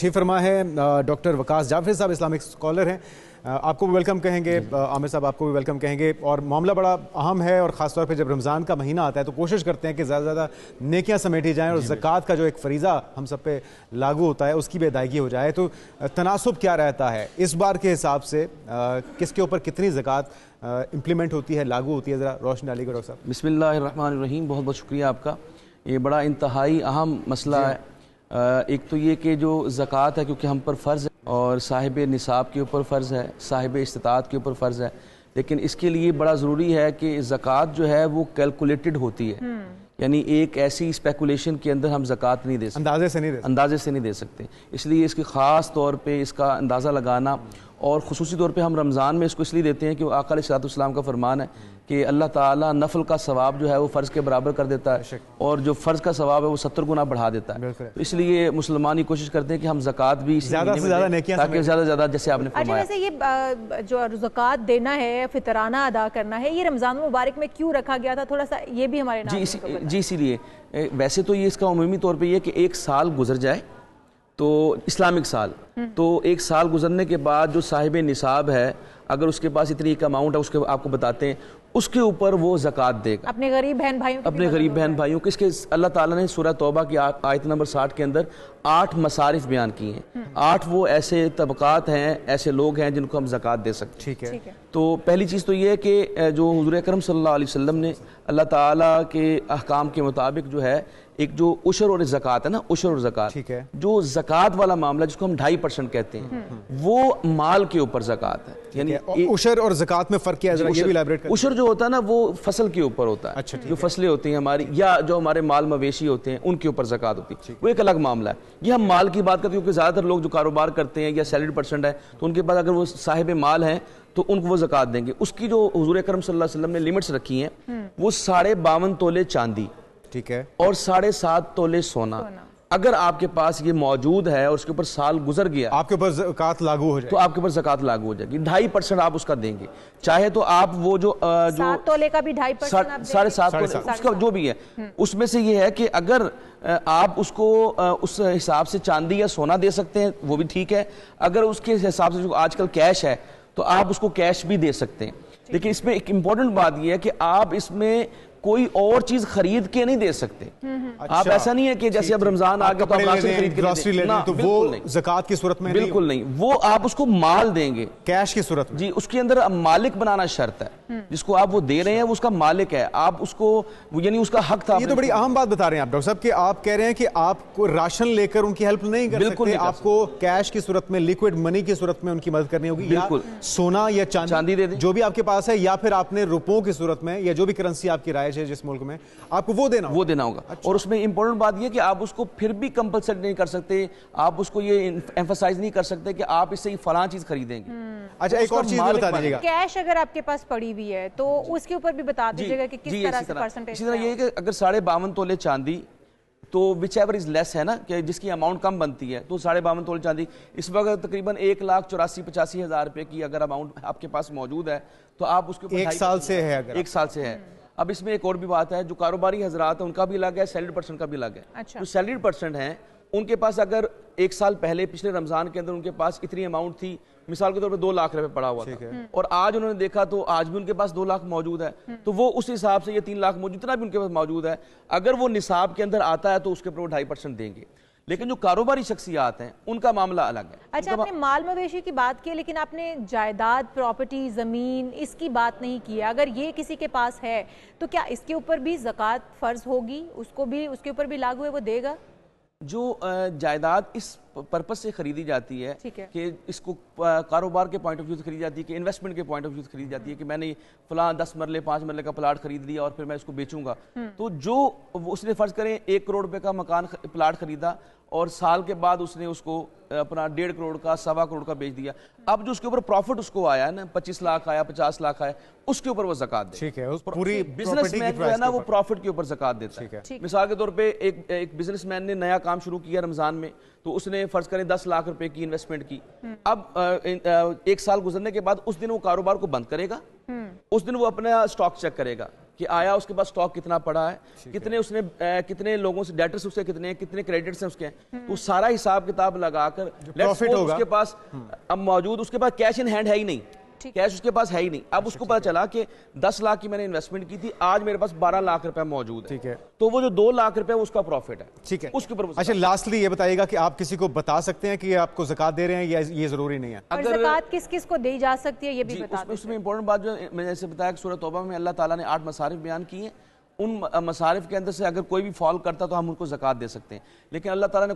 تشریف فرما ہے ڈاکٹر وقاص جعفری صاحب، اسلامک اسکالر ہیں. آپ کو بھی ویلکم کہیں گے. عامر صاحب آپ کو بھی ویلکم کہیں گے. اور معاملہ بڑا اہم ہے، اور خاص طور پہ جب رمضان کا مہینہ آتا ہے تو کوشش کرتے ہیں کہ زیادہ سے زیادہ نیکیاں سمیٹی جائیں، اور زکوٰۃ کا جو ایک فریضہ ہم سب پہ لاگو ہوتا ہے اس کی بھی ادائیگی ہو جائے. تو تناسب کیا رہتا ہے اس بار کے حساب سے؟ کس کے اوپر کتنی زکوٰۃ امپلیمنٹ ہوتی ہے، لاگو ہوتی ہے؟ ذرا روشن ڈالیے گا ڈاکٹر صاحب. بسم اللہ الرحمن الرحیم. بہت بہت شکریہ آپ کا. یہ بڑا انتہائی اہم مسئلہ ہے. ایک تو یہ کہ جو زکوٰۃ ہے کیونکہ ہم پر فرض ہے، اور صاحب نصاب کے اوپر فرض ہے، صاحب استطاعت کے اوپر فرض ہے، لیکن اس کے لیے بڑا ضروری ہے کہ زکوٰۃ جو ہے وہ کیلکولیٹڈ ہوتی ہے. یعنی ایک ایسی اسپیکولیشن کے اندر ہم زکوٰۃ نہیں دے سکتے، اندازے سے نہیں دے سکتے. اس لیے اس کی خاص طور پہ اس کا اندازہ لگانا، اور خصوصی طور پہ ہم رمضان میں اس کو اس لیے دیتے ہیں کہ وہ آقا علیہ السلام کا فرمان ہے کہ اللہ تعالیٰ نفل کا ثواب جو ہے وہ فرض کے برابر کر دیتا ہے، اور جو فرض کا ثواب ہے وہ 70 گنا بڑھا دیتا ہے. تو اس لیے مسلمان یہ کوشش کرتے ہیں کہ ہم زکوٰۃ بھی زیادہ سے زیادہ نیکیاں، تاکہ زیادہ سے زیادہ، جیسے آپ نے فرمایا. ویسے یہ جو زکوٰۃ دینا ہے، فطرانہ ادا کرنا ہے، یہ رمضان مبارک میں کیوں رکھا گیا تھا؟ تھوڑا سا یہ بھی ہمارے جی اسی لیے ویسے تو یہ اس کا عمومی طور پہ یہ کہ ایک سال گزر جائے تو اسلامک سال، تو ایک سال گزرنے کے بعد جو صاحب نصاب ہے، اگر اس کے پاس اتنی ایک اماؤنٹ ہے، اس کے آپ کو بتاتے ہیں اس کے اوپر وہ زکوٰۃ دے گا اپنے غریب بہن بھائیوں کو. اس کے اللہ تعالیٰ نے سورہ توبہ کی آیت نمبر 60 کے اندر 8 مصارف بیان کی ہیں. 8 وہ ایسے طبقات ہیں، ایسے لوگ ہیں جن کو ہم زکوٰۃ دے سکتے ہیں. ٹھیک ہے. تو پہلی چیز تو یہ ہے کہ جو حضور اکرم صلی اللہ علیہ وسلم نے اللہ تعالیٰ کے احکام کے مطابق جو ہے ایک جو عشر اور زکوٰۃ ہے نا، عشر اور زکوٰۃ، جو زکوٰۃ والا معاملہ جس کو ہم 2.5% کہتے ہیں، وہ مال کے اوپر زکوٰۃ ہے. یعنی عشر اور زکوٰۃ میں فرق کیا ہے؟ یہ بھی ایلیبریٹ کریں. عشر جو ہوتا ہے نا وہ فصل کے اوپر ہوتا ہے. جو فصلیں ہوتی ہیں ہماری، یا جو ہمارے مال مویشی ہوتے ہیں، ان کے اوپر زکوٰۃ ہوتی ہے. وہ ایک الگ معاملہ ہے. یہ ہم مال کی بات کرتے ہیں کیونکہ زیادہ تر لوگ جو کاروبار کرتے ہیں یا سیلریڈ پرسن ہے، تو ان کے پاس اگر وہ صاحب مال ہیں تو ان کو وہ زکوٰۃ دیں گے. اس کی جو حضور اکرم صلی اللہ علیہ وسلم نے لیمٹس رکھی ہیں وہ 52.5 تولے چاندی، ٹھیک ہے، اور 7.5 تولے سونا. اگر آپ کے پاس یہ موجود ہے اور اس کے اوپر سال گزر گیا، آپ کے اوپر زکوٰۃ لاگو ہو جائے تو آپ کے اوپر زکوٰۃ لاگو ہو جائے گی. 2.5% آپ اس کا دیں گے. چاہے تو آپ وہ جو 7 تولے کا بھی 2.5%، 7.5 تولے اس کا جو بھی ہے، اس میں سے یہ ہے کہ اگر آپ اس کو اس حساب سے چاندی یا سونا دے سکتے ہیں وہ بھی ٹھیک ہے. اگر اس کے حساب سے جو آج کل کیش ہے تو آپ اس کو کیش بھی دے سکتے ہیں. لیکن اس میں ایک امپورٹنٹ بات یہ ہے کہ آپ اس میں کوئی اور چیز خرید کے نہیں دے سکتے. آپ ایسا نہیں ہے کہ جیسے اب رمضان آ گیا تو آپ راشن خرید کے دیں، تو وہ زکوٰۃ کی صورت میں بالکل نہیں. وہ آپ اس کو مال دیں گے کیش کی صورت میں. جی، اس کے اندر مالک بنانا شرط ہے. جس کو آپ وہ دے رہے ہیں وہ اس کا مالک ہے. آپ اس کو یعنی اس کا حق تھا. یہ تو بڑی اہم بات بتا رہے ہیں آپ ڈاکٹر صاحب کہ آپ کہہ رہے ہیں کہ آپ کو راشن لے کر ان کی ہیلپ نہیں کر سکتے، آپ کو کیش کی صورت میں، لیکوڈ منی کی صورت میں ان کی مدد کرنی ہوگی. بالکل. سونا یا چاندی دے دیں جو بھی آپ کے پاس ہے، یا پھر آپ نے روپوں کی صورت میں، یا جو بھی کرنسی آپ کی رائج ہے جس ملک میں، آپ کو وہ دینا ہوگا. اور اس میں امپورٹنٹ بات یہ کہ آپ اس کو پھر بھی کمپلسٹ نہیں کر سکتے. آپ اس کو یہ ایمفسائز نہیں کر سکتے کہ آپ اس سے فلاں چیز خریدیں گے. اچھا، ایک اور چیز بتا دیجیے گا. کیش اگر آپ کے پاس پڑی ہوئی ہے تو اس کے اوپر بھی بتا دیجیے گا کہ کس طرح سے پرسنٹیج. اسی طرح یہ ہے کہ اگر 52.5 تولے چاندی، تو وچ ایور از لیس ہے نا، کہ جس کی اماؤنٹ کم بنتی ہے، تو 52.5 تولے چاندی اس وقت تقریباً 1,84,85,000 روپے کی اگر اماؤنٹ آپ کے پاس موجود ہے تو آپ اس کے اوپر 1 سال سے ہے. اگر 1 سال سے ہے. اب اس میں ایک اور بھی بات ہے، جو کاروباری حضرات ہیں ان کا بھی الگ ہے، سیلریڈ پرسن کا بھی الگ ہے. جو سیلریڈ پرسن ہیں ان کے پاس اگر 1 سال پہلے پچھلے رمضان کے اندر ان کے پاس اتنی اماؤنٹ تھی، مثال کے طور پہ 2 لاکھ روپے پڑا ہوا تھا، اور آج انہوں نے دیکھا تو آج بھی ان کے پاس 2 لاکھ موجود ہے، تو وہ اس حساب سے یہ 3 لاکھ موجود، جتنا بھی ان کے پاس موجود ہے، اگر وہ نصاب کے اندر آتا ہے تو اس کے اوپر وہ 2.5% دیں گے. لیکن جو کاروباری شخصیات ہیں ان کا معاملہ الگ ہے. اچھا، آپ نے مال مویشی کی بات کی، لیکن آپ نے جائیداد، پراپرٹی، زمین، اس کی بات نہیں کی. اگر یہ کسی کے پاس ہے تو کیا اس کے اوپر بھی زکوٰۃ فرض ہوگی؟ اس کے اوپر بھی لاگو ہے، وہ دے گا؟ جو جائیداد اس پرپس سے خریدی جاتی ہے کہ اس کو کاروبار کے پوائنٹ آف ویو سے خریدی جاتی ہے، کہ انویسٹمنٹ کے پوائنٹ آف ویو سے خریدی جاتی ہے، کہ میں نے فلاں 10 مرلے 5 مرلے کا پلاٹ خرید لیا اور پھر میں اس کو بیچوں گا. تو جو اس نے فرض کریں 1 کروڑ روپے کا مکان پلاٹ خریدا اور سال کے بعد اس نے اس کو اپنا 1.5 کروڑ کا 1.25 کروڑ کا بیچ دیا. اب جو اس کے اوپر پروفٹ اس کو آیا نا، 25 لاکھ آیا، 50 لاکھ آیا، اس کے اوپر وہ زکوٰۃ دے. ٹھیک ہے. پوری بزنس مین جو ہے نا وہ پروفٹ کے اوپر زکوٰۃ دیتا ہے. مثال کے طور پہ ایک بزنس مین نے نیا کام شروع کیا رمضان میں، تو اس نے فرض کریں 10 لاکھ روپے کی انویسٹمنٹ کی. اب 1 سال گزرنے کے بعد اس دن وہ کاروبار کو بند کرے گا، اس دن وہ اپنا اسٹاک چیک کرے گا کہ آیا اس کے پاس سٹاک کتنا پڑا ہے, کتنے اس نے کتنے لوگوں سے ڈیٹرز اس کے کتنے ہیں, کتنے کریڈٹس ہیں اس کے, تو سارا حساب کتاب لگا کر اس کے پاس اب موجود, اس کے پاس کیش ان ہینڈ ہے ہی نہیں, کیش اس کے پاس ہے ہی نہیں. اب اس کو پتا چلا کہ 10 لاکھ کی میں نے انویسٹمنٹ کی تھی, آج میرے پاس 12 لاکھ روپے موجود ہے, تو وہ جو 2 لاکھ روپے اس کا پروفٹ ہے. ٹھیک ہے, اس کے اوپر. اچھا لاسٹلی یہ بتائیے گا کہ آپ کسی کو بتا سکتے ہیں کہ آپ کو زکوٰۃ دے رہے ہیں یا یہ ضروری نہیں ہے؟ اور زکوٰۃ کس کس کو دی جا سکتی ہے یہ بھی بتا دیں. اس میں امپورٹنٹ بات جو میں نے جیسے بتایا کہ سورہ توبہ میں اللہ تعالیٰ نے 8 مصارف بیان کی ہیں, ان مصارف کے اندر سے اگر کوئی بھی فال کرتا تو ہم ان کو زکوٰۃ دے سکتے ہیں, لیکن اللہ تعالیٰ نے